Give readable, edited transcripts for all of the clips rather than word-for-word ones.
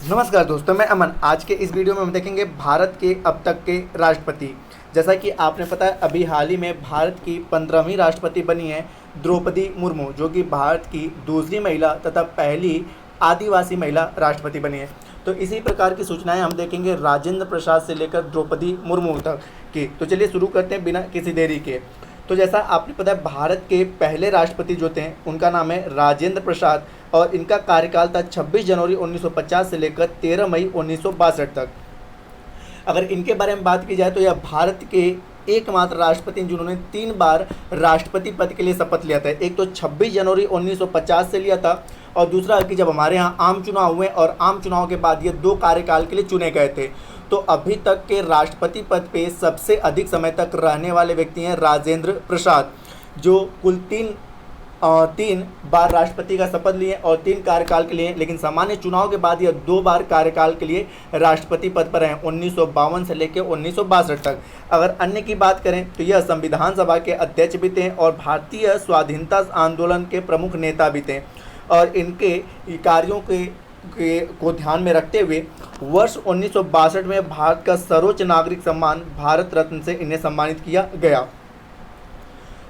नमस्कार दोस्तों, मैं अमन। आज के इस वीडियो में हम देखेंगे भारत के अब तक के राष्ट्रपति। जैसा कि आपने पता है, अभी हाल ही में भारत की 15वीं राष्ट्रपति बनी है द्रौपदी मुर्मू, जो कि भारत की दूसरी महिला तथा पहली आदिवासी महिला राष्ट्रपति बनी है। तो इसी प्रकार की सूचनाएं हम देखेंगे राजेंद्र प्रसाद से लेकर द्रौपदी मुर्मू तक की। तो चलिए शुरू करते हैं बिना किसी देरी के। तो जैसा आपने पता है, भारत के पहले राष्ट्रपति जो थे उनका नाम है राजेंद्र प्रसाद और इनका कार्यकाल था 26 जनवरी 1950 से लेकर 13 मई 1962 तक। अगर इनके बारे में बात की जाए तो यह भारत के एकमात्र राष्ट्रपति हैं जिन्होंने 3 बार राष्ट्रपति पद के लिए शपथ लिया था। एक तो 26 जनवरी 1950 से लिया था और दूसरा कि जब हमारे यहाँ आम चुनाव हुए और आम चुनाव के बाद ये 2 कार्यकाल के लिए चुने गए थे। तो अभी तक के राष्ट्रपति पद पे सबसे अधिक समय तक रहने वाले व्यक्ति हैं राजेंद्र प्रसाद, जो कुल तीन बार राष्ट्रपति का शपथ लिए और 3 कार्यकाल के लिए, लेकिन सामान्य चुनाव के बाद यह 2 बार कार्यकाल के लिए राष्ट्रपति पद पर हैं 1952 से लेकर 1962 तक। अगर अन्य की बात करें तो यह संविधान सभा के अध्यक्ष भी थे और भारतीय स्वाधीनता आंदोलन के प्रमुख नेता भी थे। और इनके कार्यों को ध्यान में रखते हुए वर्ष 1962 में भारत का सर्वोच्च नागरिक सम्मान भारत रत्न से इन्हें सम्मानित किया गया।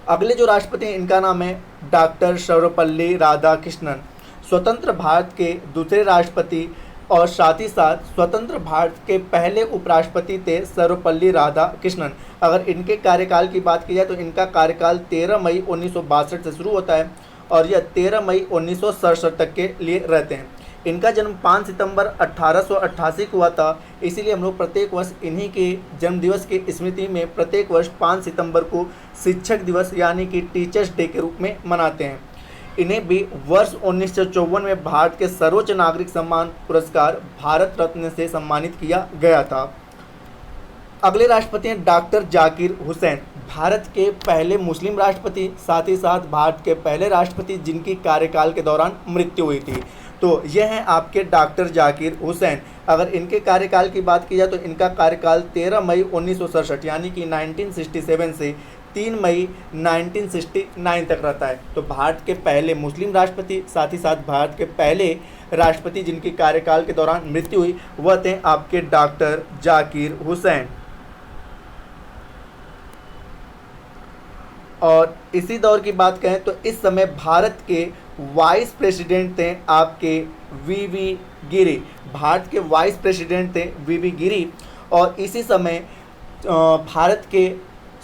अगले जो राष्ट्रपति हैं इनका नाम है डॉक्टर सर्वपल्ली राधाकृष्णन, स्वतंत्र भारत के दूसरे राष्ट्रपति और साथ ही साथ स्वतंत्र भारत के पहले उपराष्ट्रपति थे सर्वपल्ली राधाकृष्णन। अगर इनके कार्यकाल की बात की जाए तो इनका कार्यकाल 13 मई 1962 से शुरू होता है और यह 13 मई 1967 तक के लिए रहते हैं। इनका जन्म 5 सितंबर 1888 को हुआ था, इसीलिए हम लोग प्रत्येक वर्ष इन्हीं के जन्मदिवस की स्मृति में प्रत्येक वर्ष 5 सितंबर को शिक्षक दिवस यानी कि टीचर्स डे के रूप में मनाते हैं। इन्हें भी वर्ष 1954 में भारत के सर्वोच्च नागरिक सम्मान पुरस्कार भारत रत्न से सम्मानित किया गया था। अगले राष्ट्रपति हैं डॉक्टर जाकिर हुसैन, भारत के पहले मुस्लिम राष्ट्रपति, साथ ही साथ भारत के पहले राष्ट्रपति जिनकी कार्यकाल के दौरान मृत्यु हुई थी। तो यह हैं आपके डॉक्टर जाकिर हुसैन। अगर इनके कार्यकाल की बात की जाए तो इनका कार्यकाल 13 मई 1967 यानी कि 1967 से 3 मई 1969 तक रहता है। तो भारत के पहले मुस्लिम राष्ट्रपति, साथ ही साथ भारत के पहले राष्ट्रपति जिनकी कार्यकाल के दौरान मृत्यु हुई वह थे आपके डॉक्टर जाकिर हुसैन। और इसी दौर की बात करें तो इस समय भारत के वाइस प्रेसिडेंट थे आपके वीवी गिरी, भारत के वाइस प्रेसिडेंट थे वीवी गिरी। और इसी समय भारत के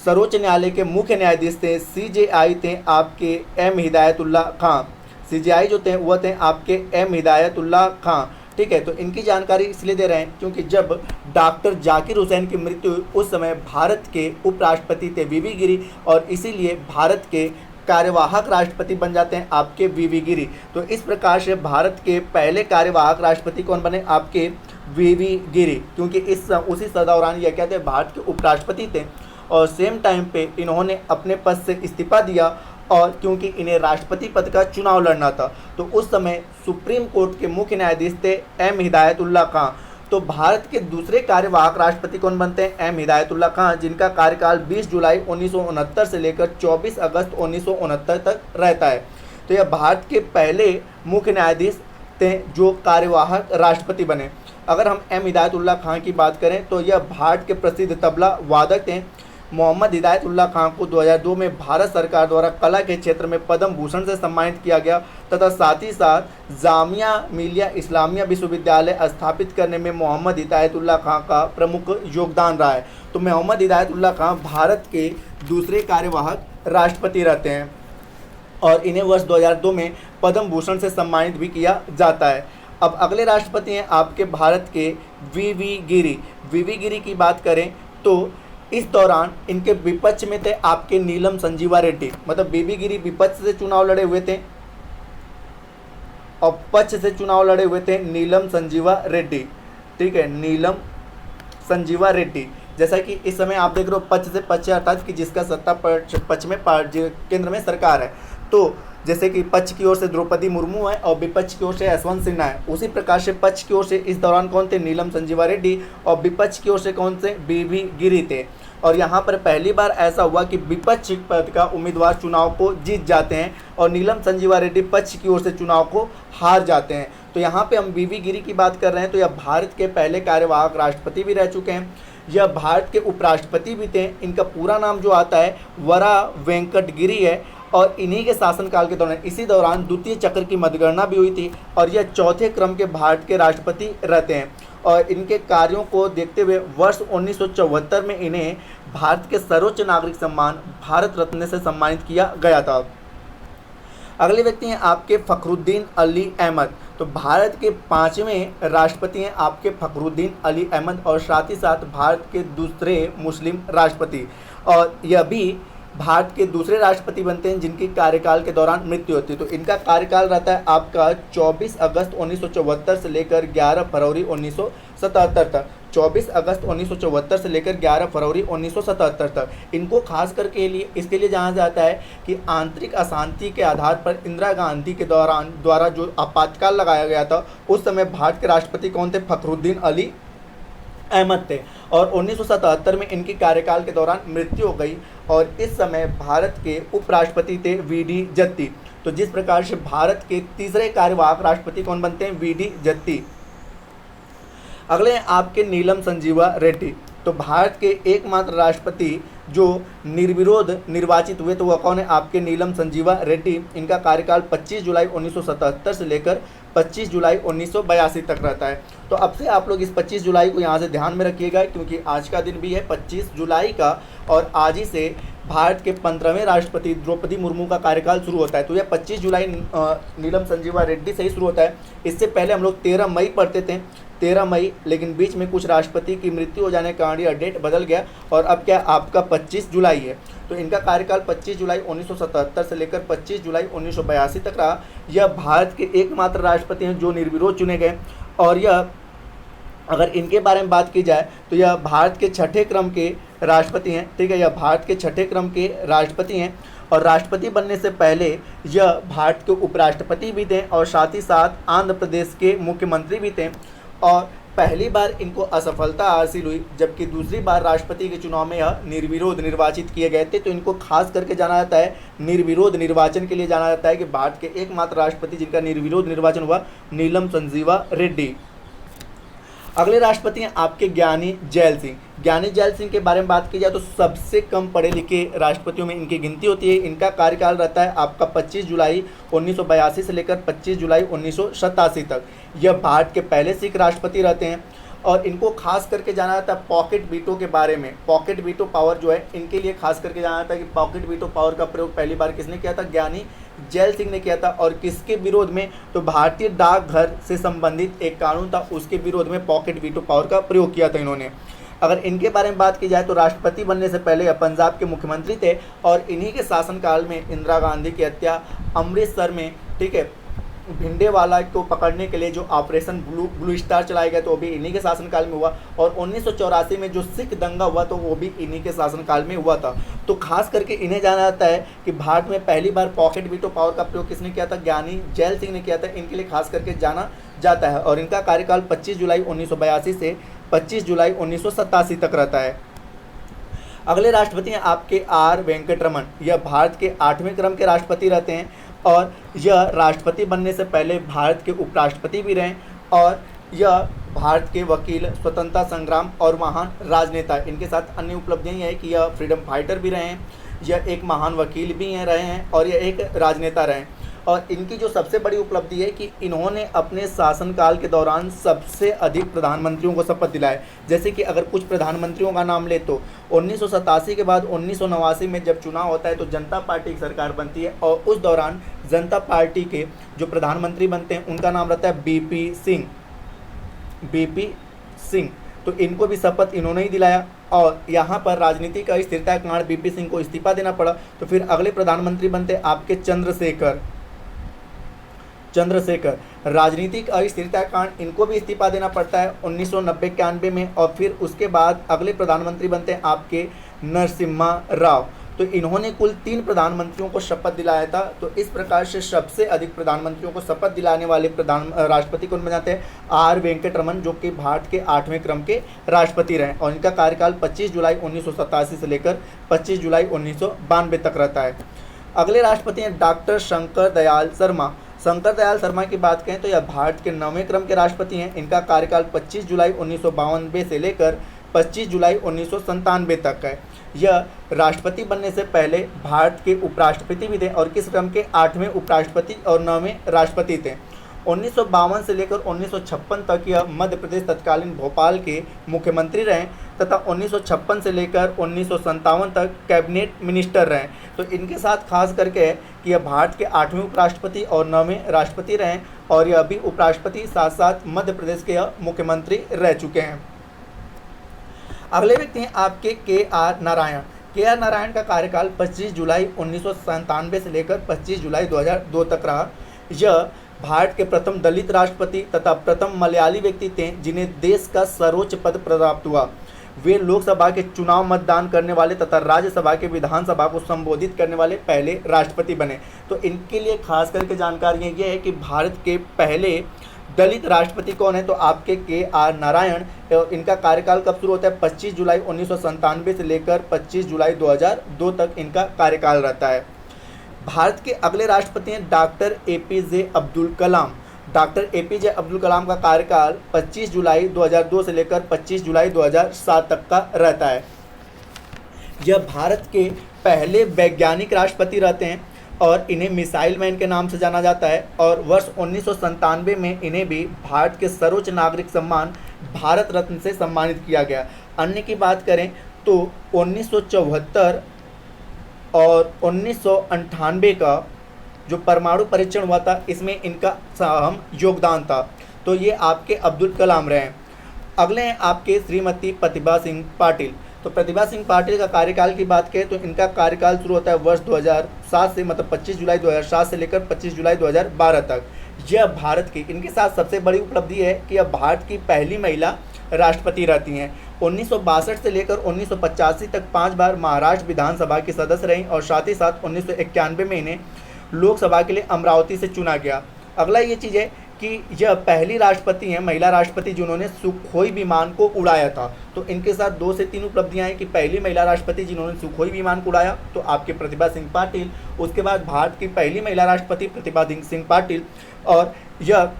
सर्वोच्च न्यायालय के मुख्य न्यायाधीश थे सीजेआई थे आपके एम हिदायतुल्ला खां। सीजेआई जो थे वह थे आपके एम हिदायतुल्ला खां। ठीक है, तो इनकी जानकारी इसलिए दे रहे हैं क्योंकि जब डॉक्टर जाकिर हुसैन की मृत्यु हुई उस समय भारत के उपराष्ट्रपति थे वीवी गिरी और इसीलिए भारत के कार्यवाहक राष्ट्रपति बन जाते हैं आपके वीवी गिरी। तो इस प्रकार से भारत के पहले कार्यवाहक राष्ट्रपति कौन बने? आपके वीवी गिरी, क्योंकि उसी दौरान यह कहते हैं भारत के उपराष्ट्रपति थे और सेम टाइम पे इन्होंने अपने पद से इस्तीफा दिया और क्योंकि इन्हें राष्ट्रपति पद का चुनाव लड़ना था। तो उस समय सुप्रीम कोर्ट के मुख्य न्यायाधीश थे एम हिदायतुल्ला खां। तो भारत के दूसरे कार्यवाहक राष्ट्रपति कौन बनते हैं? एम हिदायतुल्ला खां, जिनका कार्यकाल 20 जुलाई 1969 से लेकर 24 अगस्त 1969 तक रहता है। तो यह भारत के पहले मुख्य न्यायाधीश थे जो कार्यवाहक राष्ट्रपति बने। अगर हम एम हिदायतुल्ला खां की बात करें तो यह भारत के प्रसिद्ध तबला वादक थे। मोहम्मद हिदायतुल्ला खां को 2002 में भारत सरकार द्वारा कला के क्षेत्र में पद्म भूषण से सम्मानित किया गया तथा साथ ही साथ जामिया मिलिया इस्लामिया विश्वविद्यालय स्थापित करने में मोहम्मद हिदायतुल्ला खां का प्रमुख योगदान रहा है। तो मोहम्मद हिदायतुल्ला खां भारत के दूसरे कार्यवाहक राष्ट्रपति रहते हैं और इन्हें वर्ष 2002 में पद्म भूषण से सम्मानित भी किया जाता है। अब अगले राष्ट्रपति हैं आपके भारत के वीवी गिरी। वीवी गिरी की बात करें तो इस दौरान इनके विपक्ष में थे आपके नीलम संजीवा रेड्डी, मतलब वीवी गिरी विपक्ष से चुनाव लड़े हुए थे और पक्ष से चुनाव लड़े हुए थे नीलम संजीवा रेड्डी। ठीक है, नीलम संजीवा रेड्डी। जैसा कि इस समय आप देख रहे हो पक्ष से पक्ष अर्थात कि जिसका सत्ता पक्ष में केंद्र में सरकार है। तो जैसे कि पक्ष की ओर से द्रौपदी मुर्मू है और विपक्ष की ओर से यशवंत सिन्हा है, उसी प्रकार से पक्ष की ओर से इस दौरान कौन थे? नीलम संजीवा रेड्डी और विपक्ष की ओर से कौन से? वीवी गिरी थे। और यहाँ पर पहली बार ऐसा हुआ कि विपक्ष पद का उम्मीदवार चुनाव को जीत जाते हैं और नीलम संजीवा रेड्डी पक्ष की ओर से चुनाव को हार जाते हैं। तो यहाँ पे हम वीवी गिरी की बात कर रहे हैं, तो यह भारत के पहले कार्यवाहक राष्ट्रपति भी रह चुके हैं। यह भारत के उपराष्ट्रपति भी थे। इनका पूरा नाम जो आता है वरा वेंकट गिरी है, और इन्हीं के शासनकाल के दौरान, इसी दौरान द्वितीय चक्र की मतगणना भी हुई थी, और यह चौथे क्रम के भारत के राष्ट्रपति रहते हैं। और इनके कार्यों को देखते हुए वर्ष 1974 में इन्हें भारत के सर्वोच्च नागरिक सम्मान भारत रत्न से सम्मानित किया गया था। अगले व्यक्ति हैं आपके फखरुद्दीन अली अहमद। तो भारत के 5वें राष्ट्रपति हैं आपके फखरुद्दीन अली अहमद, और साथ ही साथ भारत के दूसरे मुस्लिम राष्ट्रपति, और यह भी भारत के दूसरे राष्ट्रपति बनते हैं जिनकी कार्यकाल के दौरान मृत्यु होती है। तो इनका कार्यकाल रहता है आपका 24 अगस्त 1974 से लेकर 11 फरवरी 1977 तक। 24 अगस्त 1974 से लेकर 11 फरवरी 1977 तक। इनको खास करके इसके लिए जाना जाता है कि आंतरिक अशांति के आधार पर इंदिरा गांधी के द्वारा जो आपातकाल लगाया गया था, उस समय भारत के राष्ट्रपति कौन थे? फखरुद्दीन अली अहमद थे, और 1977 में इनकी कार्यकाल के दौरान मृत्यु हो गई, और इस समय भारत के उपराष्ट्रपति थे वीडी जत्ती। तो जिस प्रकार से भारत के तीसरे कार्यवाहक राष्ट्रपति कौन बनते हैं? वीडी जत्ती। अगले हैं आपके नीलम संजीवा रेड्डी। तो भारत के एकमात्र राष्ट्रपति जो निर्विरोध निर्वाचित हुए तो वह कौन है? आपके नीलम संजीवा रेड्डी। इनका कार्यकाल 25 जुलाई 1977 से लेकर 25 जुलाई 1982 तक रहता है। तो अब से आप लोग इस 25 जुलाई को यहाँ से ध्यान में रखिएगा, क्योंकि आज का दिन भी है 25 जुलाई का, और आज ही से भारत के 15वें राष्ट्रपति द्रौपदी मुर्मू का कार्यकाल शुरू होता है। तो यह 25 जुलाई नीलम संजीवा रेड्डी से ही शुरू होता है। इससे पहले हम लोग 13 मई पढ़ते थे, 13 मई, लेकिन बीच में कुछ राष्ट्रपति की मृत्यु हो जाने के कारण यह डेट बदल गया, और अब क्या आपका 25 जुलाई है। तो इनका कार्यकाल 25 जुलाई 1977 से लेकर 25 जुलाई 1982 तक रहा। यह भारत के एकमात्र राष्ट्रपति हैं जो निर्विरोध चुने गए, और यह अगर इनके बारे में बात की जाए तो यह भारत के छठे क्रम के राष्ट्रपति हैं। ठीक है, यह भारत के छठे क्रम के राष्ट्रपति हैं, और राष्ट्रपति बनने से पहले यह भारत के उपराष्ट्रपति भी थे, और साथ ही साथ आंध्र प्रदेश के मुख्यमंत्री भी थे। और पहली बार इनको असफलता हासिल हुई, जबकि दूसरी बार राष्ट्रपति के चुनाव में यह निर्विरोध निर्वाचित किए गए थे। तो इनको खास करके जाना जाता है निर्विरोध निर्वाचन के लिए जाना जाता है, कि भारत के एकमात्र राष्ट्रपति जिनका निर्विरोध निर्वाचन हुआ, नीलम संजीवा रेड्डी। अगले राष्ट्रपति हैं आपके ज्ञानी जैल सिंह। ज्ञानी जैल सिंह के बारे में बात की जाए तो सबसे कम पढ़े लिखे राष्ट्रपतियों में इनकी गिनती होती है। इनका कार्यकाल रहता है आपका 25 जुलाई 1982 से लेकर 25 जुलाई 1987 तक। यह भारत के पहले सिख राष्ट्रपति रहते हैं, और इनको खास करके जाना जाता है पॉकेट वीटो के बारे में। पॉकेट वीटो पावर जो है इनके लिए खास करके जाना जाता है कि पॉकेट वीटो पावर का प्रयोग पहली बार किसने किया था? ज्ञानी जैल सिंह ने किया था। और किसके विरोध में? तो भारतीय डाकघर से संबंधित एक कानून था, उसके विरोध में पॉकेट वीटो पावर का प्रयोग किया था इन्होंने। अगर इनके बारे में बात की जाए तो राष्ट्रपति बनने से पहले यह पंजाब के मुख्यमंत्री थे, और इन्हीं के शासनकाल में इंदिरा गांधी की हत्या अमृतसर में, ठीक है, भिंडेवाला को पकड़ने के लिए जो ऑपरेशन ब्लू स्टार चलाया गया तो वो भी इन्हीं के शासनकाल में हुआ, और 1984 में जो सिख दंगा हुआ तो वो भी इन्हीं के शासनकाल में हुआ था। तो खास करके इन्हें जाना जाता है कि भारत में पहली बार पॉकेट वीटो पावर का प्रयोग किसने किया था? ज्ञानी जैल सिंह ने किया था। इनके लिए खास करके जाना जाता है, और इनका कार्यकाल 25 जुलाई 1982 से 25 जुलाई 1987 तक रहता है। अगले राष्ट्रपति हैं आपके आर वेंकटरमन। यह भारत के 8वें क्रम के राष्ट्रपति रहते हैं, और यह राष्ट्रपति बनने से पहले भारत के उपराष्ट्रपति भी रहे, और यह भारत के वकील, स्वतंत्रता संग्राम और महान राजनेता। इनके साथ अन्य उपलब्धियाँ ये है कि यह फ्रीडम फाइटर भी रहे हैं, यह एक महान वकील भी रहे हैं, और यह एक राजनेता रहे हैं। और इनकी जो सबसे बड़ी उपलब्धि है कि इन्होंने अपने शासनकाल के दौरान सबसे अधिक प्रधानमंत्रियों को शपथ दिलाए। जैसे कि अगर कुछ प्रधानमंत्रियों का नाम ले तो 1987 के बाद 1989 में जब चुनाव होता है तो जनता पार्टी की सरकार बनती है, और उस दौरान जनता पार्टी के जो प्रधानमंत्री बनते हैं उनका नाम रहता है बीपी सिंह। तो इनको भी शपथ इन्होंने ही दिलाया, और यहाँ पर राजनीति का स्थिरता के कारण बीपी सिंह को इस्तीफा देना पड़ा। तो फिर अगले प्रधानमंत्री बनते आपके चंद्रशेखर। राजनीतिक अस्थिरता के कारण इनको भी इस्तीफा देना पड़ता है 1990-91 में, और फिर उसके बाद अगले प्रधानमंत्री बनते हैं आपके नरसिम्हा राव। तो इन्होंने कुल 3 प्रधानमंत्रियों को शपथ दिलाया था। तो इस प्रकार से सबसे अधिक प्रधानमंत्रियों को शपथ दिलाने वाले राष्ट्रपति कौन बनाते हैं? आर वेंकटरमन, जो कि भारत के 8वें क्रम के राष्ट्रपति रहे, और इनका कार्यकाल 25 जुलाई 1987 से लेकर 25 जुलाई 1992 तक रहता है। अगले राष्ट्रपति हैं डॉक्टर शंकर दयाल शर्मा। शंकर दयाल शर्मा की बात करें तो यह भारत के 9वें क्रम के राष्ट्रपति हैं। इनका कार्यकाल 25 जुलाई 1992 से लेकर 25 जुलाई 1997 तक है। यह राष्ट्रपति बनने से पहले भारत के उपराष्ट्रपति भी थे और किस क्रम के 8वें उपराष्ट्रपति और 9वें राष्ट्रपति थे। 1952 से लेकर 1956 तक यह मध्य प्रदेश तत्कालीन भोपाल के मुख्यमंत्री रहे तथा 1956 से लेकर 1957 तक कैबिनेट मिनिस्टर रहे। तो इनके साथ खास करके है कि यह भारत के 8वें उपराष्ट्रपति और 9वें राष्ट्रपति रहे और यह भी उपराष्ट्रपति साथ साथ मध्य प्रदेश के मुख्यमंत्री रह चुके हैं। अगले व्यक्ति हैं आपके के.आर. नारायण। के.आर. नारायण का कार्यकाल 25 जुलाई 1997 से लेकर 25 जुलाई 2002 तक रहा। यह भारत के प्रथम दलित राष्ट्रपति तथा प्रथम मलयाली व्यक्ति थे जिन्हें देश का सर्वोच्च पद प्राप्त हुआ। वे लोकसभा के चुनाव मतदान करने वाले तथा राज्यसभा के विधानसभा को संबोधित करने वाले पहले राष्ट्रपति बने। तो इनके लिए खास करके जानकारी ये है कि भारत के पहले दलित राष्ट्रपति कौन है, तो आपके के.आर. नारायण। इनका कार्यकाल कब शुरू होता है? 25 जुलाई 1997 से लेकर 25 जुलाई 2002 तक इनका कार्यकाल रहता है। भारत के अगले राष्ट्रपति हैं डॉक्टर ए.पी.जे. अब्दुल कलाम। डॉक्टर ए.पी.जे. अब्दुल कलाम का कार्यकाल 25 जुलाई 2002 से लेकर 25 जुलाई 2007 तक का रहता है। यह भारत के पहले वैज्ञानिक राष्ट्रपति रहते हैं और इन्हें मिसाइल मैन के नाम से जाना जाता है और वर्ष 1997 में इन्हें भी भारत के सर्वोच्च नागरिक सम्मान भारत रत्न से सम्मानित किया गया। अन्य की बात करें तो 1974 और 1998 का जो परमाणु परीक्षण हुआ था इसमें इनका अहम योगदान था। तो ये आपके अब्दुल कलाम रहे हैं। अगले हैं आपके श्रीमती प्रतिभा सिंह पाटिल। तो प्रतिभा सिंह पाटिल का कार्यकाल की बात करें तो इनका कार्यकाल शुरू होता है वर्ष 2007 से, मतलब 25 जुलाई 2007 से लेकर 25 जुलाई 2012 तक। यह भारत की, इनके साथ सबसे बड़ी उपलब्धि है कि यह भारत की पहली महिला राष्ट्रपति रहती हैं। 1962 से लेकर 1985 तक 5 बार महाराष्ट्र विधानसभा की सदस्य रहीं और साथ ही साथ 1991 में इन्हें लोकसभा के लिए अमरावती से चुना गया। अगला ये चीज़ है कि यह पहली राष्ट्रपति हैं, महिला राष्ट्रपति, जिन्होंने सुखोई विमान को उड़ाया था। तो इनके साथ 2 से 3 उपलब्धियां हैं कि पहली महिला राष्ट्रपति जिन्होंने सुखोई विमान को उड़ाया तो आपके प्रतिभा सिंह पाटिल, उसके बाद भारत की पहली महिला राष्ट्रपति प्रतिभा सिंह पाटिल, और यह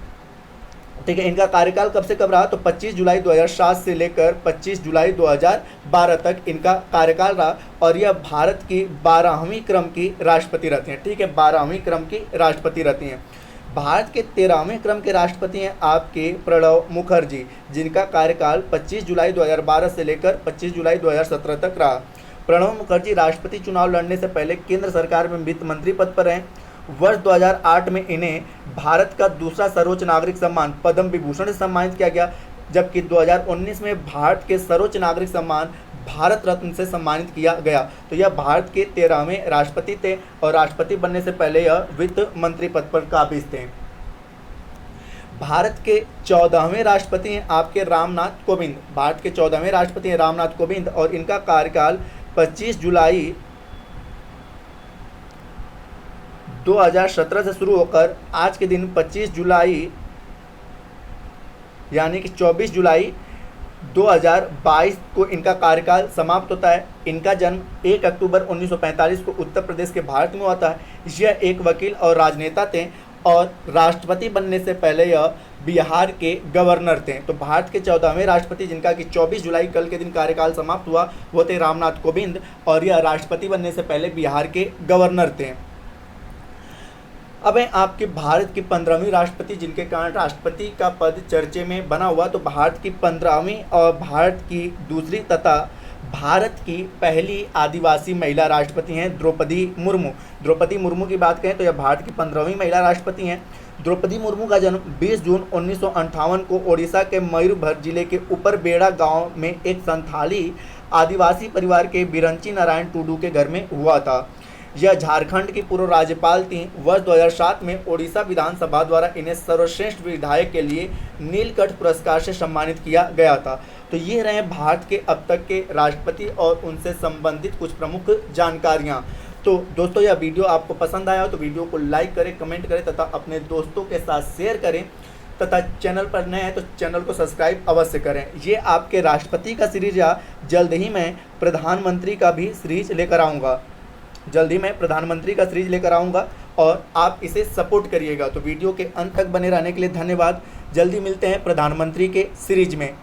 ठीक है। इनका कार्यकाल कब से कब रहा? तो 25 जुलाई 2007 से लेकर 25 जुलाई 2012 तक इनका कार्यकाल रहा और यह भारत की 12वीं क्रम की राष्ट्रपति रहती हैं। ठीक है, 12वीं क्रम की राष्ट्रपति रहती हैं। भारत के 13वें क्रम के राष्ट्रपति हैं आपके प्रणब मुखर्जी, जिनका कार्यकाल 25 जुलाई 2012 से लेकर 25 जुलाई 2017 तक रहा। प्रणब मुखर्जी राष्ट्रपति चुनाव लड़ने से पहले केंद्र सरकार में वित्त मंत्री पद पर हैं। वर्ष 2008 में इन्हें भारत का दूसरा सर्वोच्च नागरिक सम्मान पद्म विभूषण से सम्मानित किया गया, जबकि 2019 में भारत के सर्वोच्च नागरिक सम्मान भारत रत्न से सम्मानित किया गया। तो यह भारत के 13वें राष्ट्रपति थे और राष्ट्रपति बनने से पहले यह वित्त मंत्री पद पर काबिज थे। भारत के 14वें राष्ट्रपति हैं आपके रामनाथ कोविंद। भारत के 14वें राष्ट्रपति हैं रामनाथ कोविंद और इनका कार्यकाल 25 जुलाई 2017 से शुरू होकर आज के दिन 25 जुलाई यानी कि 24 जुलाई 2022 को इनका कार्यकाल समाप्त होता है। इनका जन्म 1 अक्टूबर 1945 को उत्तर प्रदेश के भारत में हुआ था। यह एक वकील और राजनेता थे और राष्ट्रपति बनने से पहले यह बिहार के गवर्नर थे। तो भारत के 14वें राष्ट्रपति जिनका कि 24 जुलाई कल के दिन कार्यकाल समाप्त हुआ वो थे रामनाथ कोविंद और यह राष्ट्रपति बनने से पहले बिहार के गवर्नर थे। अब है आपके भारत की 15वीं राष्ट्रपति जिनके कारण राष्ट्रपति का पद चर्चे में बना हुआ। तो भारत की 15वीं और भारत की दूसरी तथा भारत की पहली आदिवासी महिला राष्ट्रपति हैं द्रौपदी मुर्मू। द्रौपदी मुर्मू की बात करें तो यह भारत की 15वीं महिला राष्ट्रपति हैं। द्रौपदी मुर्मू का जन्म 20 जून 1958 को ओडिशा के मयूरभंज जिले के ऊपरबेड़ा गांव में एक संथाली आदिवासी परिवार के बिरंची नारायण टूडू के घर में हुआ था। यह झारखंड की पूर्व राज्यपाल थीं। वर्ष 2007 में ओडिशा विधानसभा द्वारा इन्हें सर्वश्रेष्ठ विधायक के लिए नीलकंठ पुरस्कार से सम्मानित किया गया था। तो ये रहे भारत के अब तक के राष्ट्रपति और उनसे संबंधित कुछ प्रमुख जानकारियाँ। तो दोस्तों यह वीडियो आपको पसंद आया हो तो वीडियो को लाइक करें, कमेंट करें तथा अपने दोस्तों के साथ शेयर करें तथा चैनल पर नए हैं तो चैनल को सब्सक्राइब अवश्य करें। ये आपके राष्ट्रपति का सीरीज या जल्द ही मैं प्रधानमंत्री का भी सीरीज लेकर आऊँगा। और आप इसे सपोर्ट करिएगा। तो वीडियो के अंत तक बने रहने के लिए धन्यवाद। जल्दी मिलते हैं प्रधानमंत्री के सीरीज में।